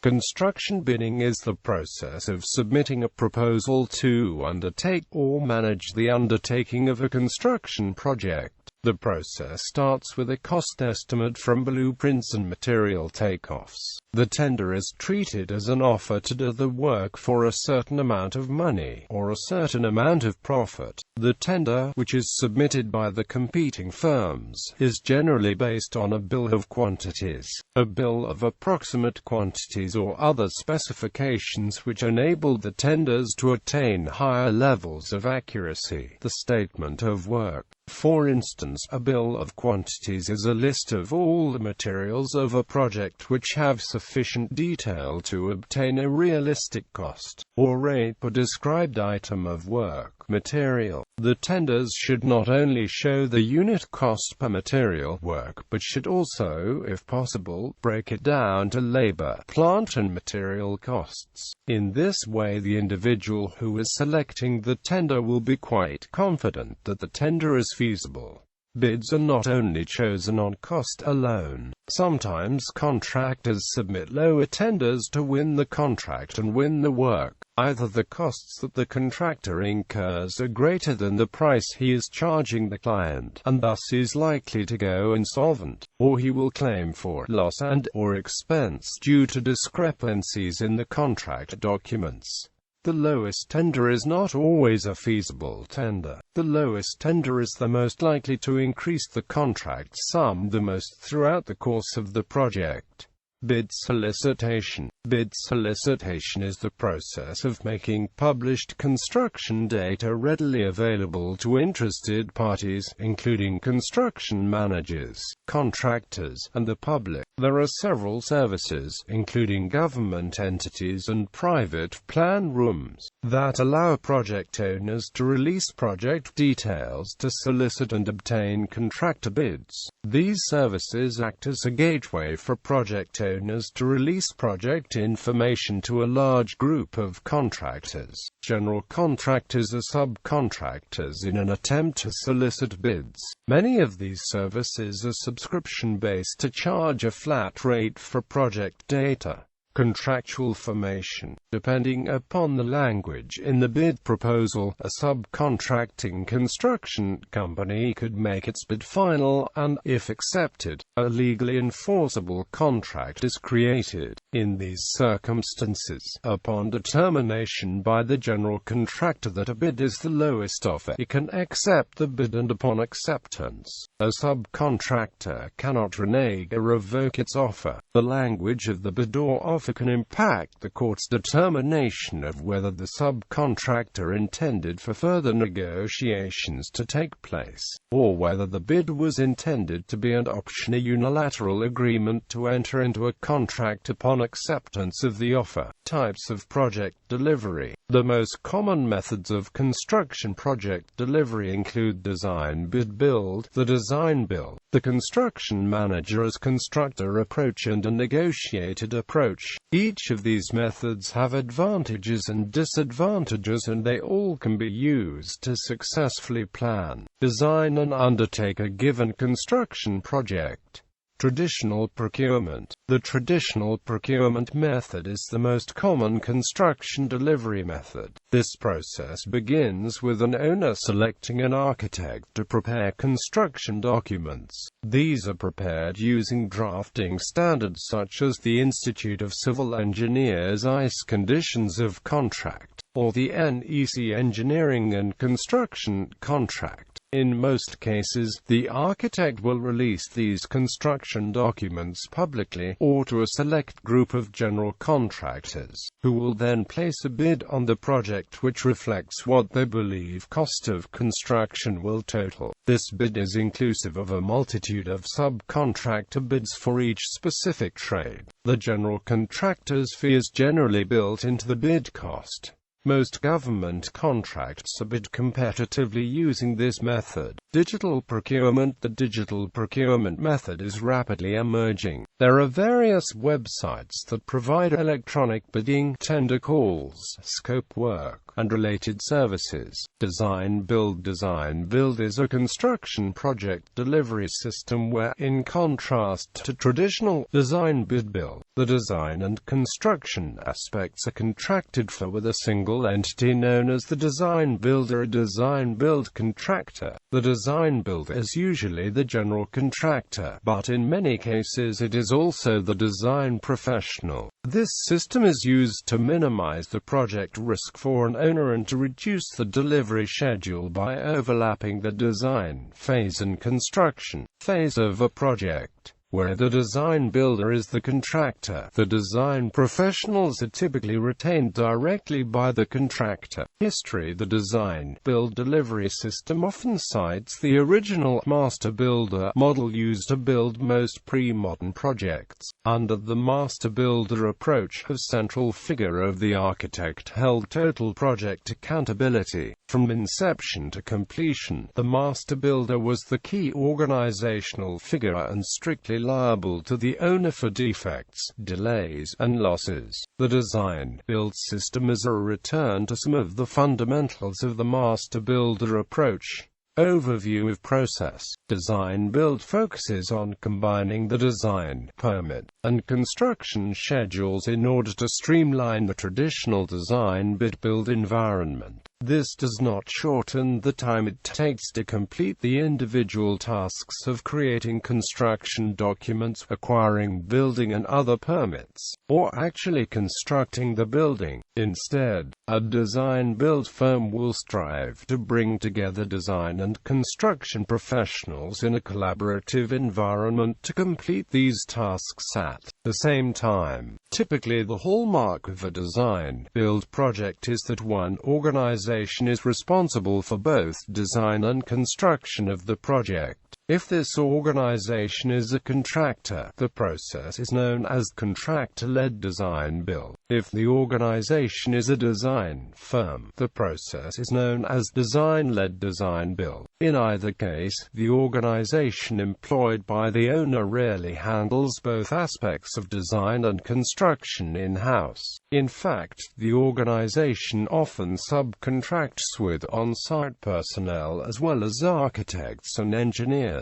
Construction bidding is the process of submitting a proposal to undertake or manage the undertaking of a construction project. The process starts with a cost estimate from blueprints and material takeoffs. The tender is treated as an offer to do the work for a certain amount of money, or a certain amount of profit. The tender, which is submitted by the competing firms, is generally based on a bill of quantities, a bill of approximate quantities or other specifications which enable the tenders to attain higher levels of accuracy. The statement of work. For instance, a bill of quantities is a list of all the materials of a project which have sufficient detail to obtain a realistic cost, or rate per described item of work. Material. The tenders should not only show the unit cost per material work, but should also, if possible, break it down to labor, plant and material costs. In this way the individual who is selecting the tender will be quite confident that the tender is feasible. Bids are not only chosen on cost alone. Sometimes contractors submit lower tenders to win the contract and win the work. Either the costs that the contractor incurs are greater than the price he is charging the client, and thus is likely to go insolvent, or he will claim for loss and/or expense due to discrepancies in the contract documents. The lowest tender is not always a feasible tender. The lowest tender is the most likely to increase the contract sum the most throughout the course of the project. Bid solicitation. Bid solicitation is the process of making published construction data readily available to interested parties, including construction managers, contractors, and the public. There are several services, including government entities and private plan rooms, that allow project owners to release project details to solicit and obtain contractor bids. These services act as a gateway for project owners to release project information to a large group of contractors. General contractors are subcontractors in an attempt to solicit bids. Many of these services are subscription-based to charge a flat rate for project data. Contractual formation. Depending upon the language in the bid proposal, a subcontracting construction company could make its bid final and, if accepted, a legally enforceable contract is created. In these circumstances, upon determination by the general contractor that a bid is the lowest offer, he can accept the bid, and upon acceptance, a subcontractor cannot renege or revoke its offer. The language of the bid or offer can impact the court's determination of whether the subcontractor intended for further negotiations to take place, or whether the bid was intended to be an option, a unilateral agreement to enter into a contract upon acceptance of the offer. Types of project delivery. The most common methods of construction project delivery include design-build, the design-build, the construction manager as constructor approach, and a negotiated approach. Each of these methods have advantages and disadvantages, and they all can be used to successfully plan, design and undertake a given construction project. Traditional procurement. The traditional procurement method is the most common construction delivery method. This process begins with an owner selecting an architect to prepare construction documents. These are prepared using drafting standards such as the Institute of Civil Engineers ICE Conditions of Contract, or the NEC Engineering and Construction Contract. In most cases, the architect will release these construction documents publicly, or to a select group of general contractors, who will then place a bid on the project which reflects what they believe cost of construction will total. This bid is inclusive of a multitude of subcontractor bids for each specific trade. The general contractor's fee is generally built into the bid cost. Most government contracts are bid competitively using this method. Digital procurement. The digital procurement method is rapidly emerging. There are various websites that provide electronic bidding, tender calls, scope work, and related services. Design-Build. Design-Build is a construction project delivery system where, in contrast to traditional design-bid-build, the design and construction aspects are contracted for with a single entity known as the design builder. A design-build contractor. The design builder is usually the general contractor, but in many cases it is also the design professional. This system is used to minimize the project risk for an owner and to reduce the delivery schedule by overlapping the design phase and construction phase of a project. Where the design builder is the contractor, the design professionals are typically retained directly by the contractor. History. The design-build delivery system often cites the original master builder model used to build most pre-modern projects. Under the master builder approach, a central figure of the architect held total project accountability. From inception to completion, the master builder was the key organizational figure and strictly liable to the owner for defects, delays, and losses. The design-build system is a return to some of the fundamentals of the master builder approach. Overview of process. Design-build focuses on combining the design, permit, and construction schedules in order to streamline the traditional design-bid-build environment. This does not shorten the time it takes to complete the individual tasks of creating construction documents, acquiring building and other permits, or actually constructing the building. Instead, a design-build firm will strive to bring together design and construction professionals in a collaborative environment to complete these tasks at the same time. Typically, the hallmark of a design-build project is that one organization is responsible for both design and construction of the project. If this organization is a contractor, the process is known as contractor-led design-build. If the organization is a design firm, the process is known as design-led design-build. In either case, the organization employed by the owner rarely handles both aspects of design and construction in-house. In fact, the organization often subcontracts with on-site personnel as well as architects and engineers.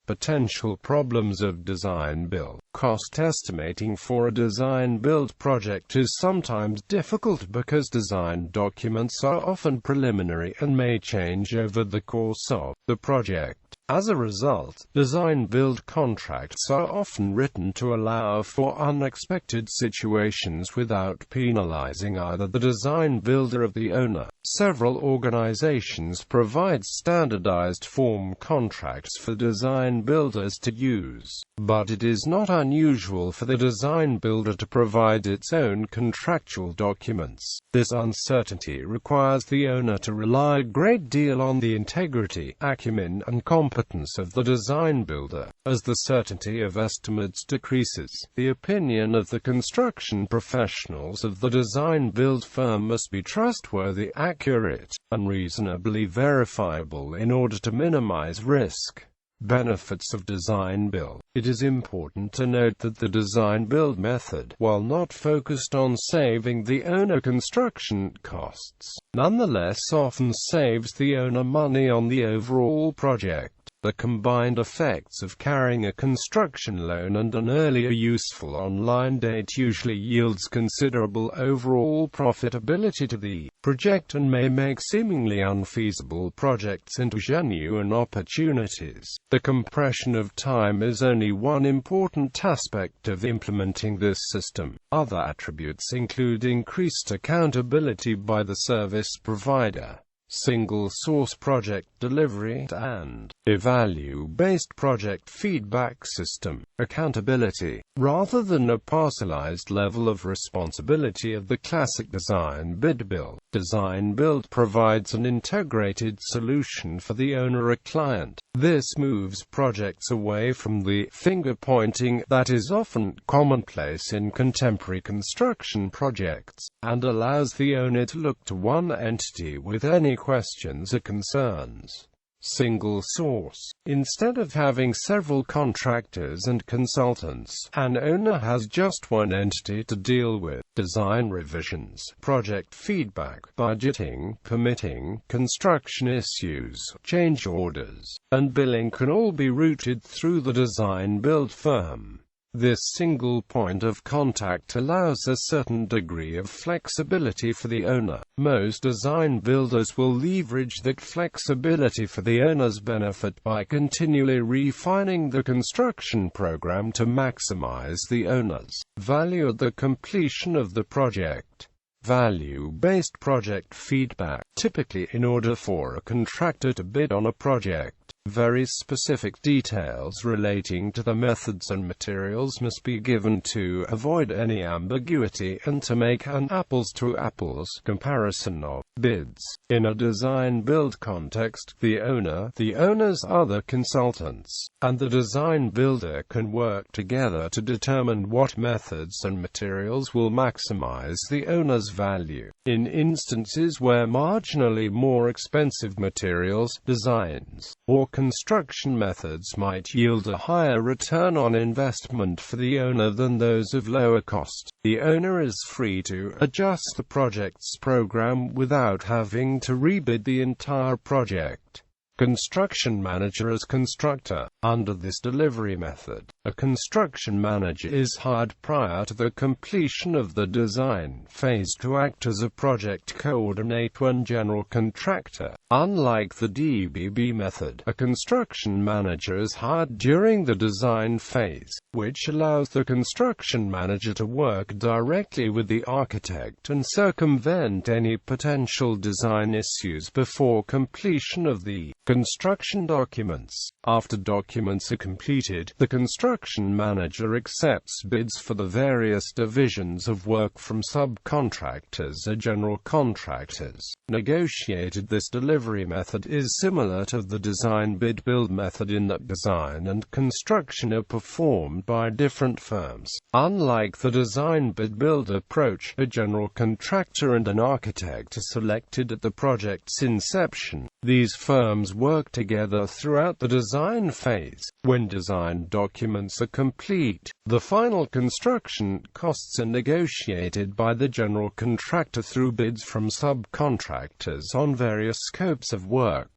Potential problems of design-build. Cost estimating for a design-build project is sometimes difficult because design documents are often preliminary and may change over the course of the project. As a result, design-build contracts are often written to allow for unexpected situations without penalizing either the design builder or the owner. Several organizations provide standardized form contracts for design builders to use, but it is not unusual for the design builder to provide its own contractual documents. This uncertainty requires the owner to rely a great deal on the integrity, acumen, and competence of the design builder. As the certainty of estimates decreases, the opinion of the construction professionals of the design-build firm must be trustworthy, accurate, and reasonably verifiable in order to minimize risk. Benefits of design-build. It is important to note that the design-build method, while not focused on saving the owner construction costs, nonetheless often saves the owner money on the overall project. The combined effects of carrying a construction loan and an earlier useful online date usually yields considerable overall profitability to the project and may make seemingly unfeasible projects into genuine opportunities. The compression of time is only one important aspect of implementing this system. Other attributes include increased accountability by the service provider, single-source project delivery, and a value-based project feedback system. Accountability. Rather than a parcelized level of responsibility of the classic design-bid-build, design-build provides an integrated solution for the owner or client. This moves projects away from the finger-pointing that is often commonplace in contemporary construction projects, and allows the owner to look to one entity with any questions or concerns. Single source. Instead of having several contractors and consultants, an owner has just one entity to deal with. Design revisions, project feedback, budgeting, permitting, construction issues, change orders, and billing can all be routed through the design-build firm. This single point of contact allows a certain degree of flexibility for the owner. Most design builders will leverage that flexibility for the owner's benefit by continually refining the construction program to maximize the owner's value at the completion of the project. Value-based project feedback. Typically, in order for a contractor to bid on a project, very specific details relating to the methods and materials must be given to avoid any ambiguity and to make an apples-to-apples comparison of bids. In a design-build context, the owner, the owner's other consultants, and the design builder can work together to determine what methods and materials will maximize the owner's value. In instances where marginally more expensive materials, designs, or construction methods might yield a higher return on investment for the owner than those of lower cost, the owner is free to adjust the project's program without having to rebid the entire project. Construction manager as constructor. Under this delivery method, a construction manager is hired prior to the completion of the design phase to act as a project coordinator and general contractor. Unlike the DBB method, a construction manager is hired during the design phase, which allows the construction manager to work directly with the architect and circumvent any potential design issues before completion of the construction documents. After documents are completed, the construction manager accepts bids for the various divisions of work from subcontractors or general contractors. Negotiated. This delivery method is similar to the design-bid-build method in that design and construction are performed by different firms. Unlike the design-bid-build approach, a general contractor and an architect are selected at the project's inception. These firms work together throughout the design phase. When design documents are complete, the final construction costs are negotiated by the general contractor through bids from subcontractors on various scopes of work.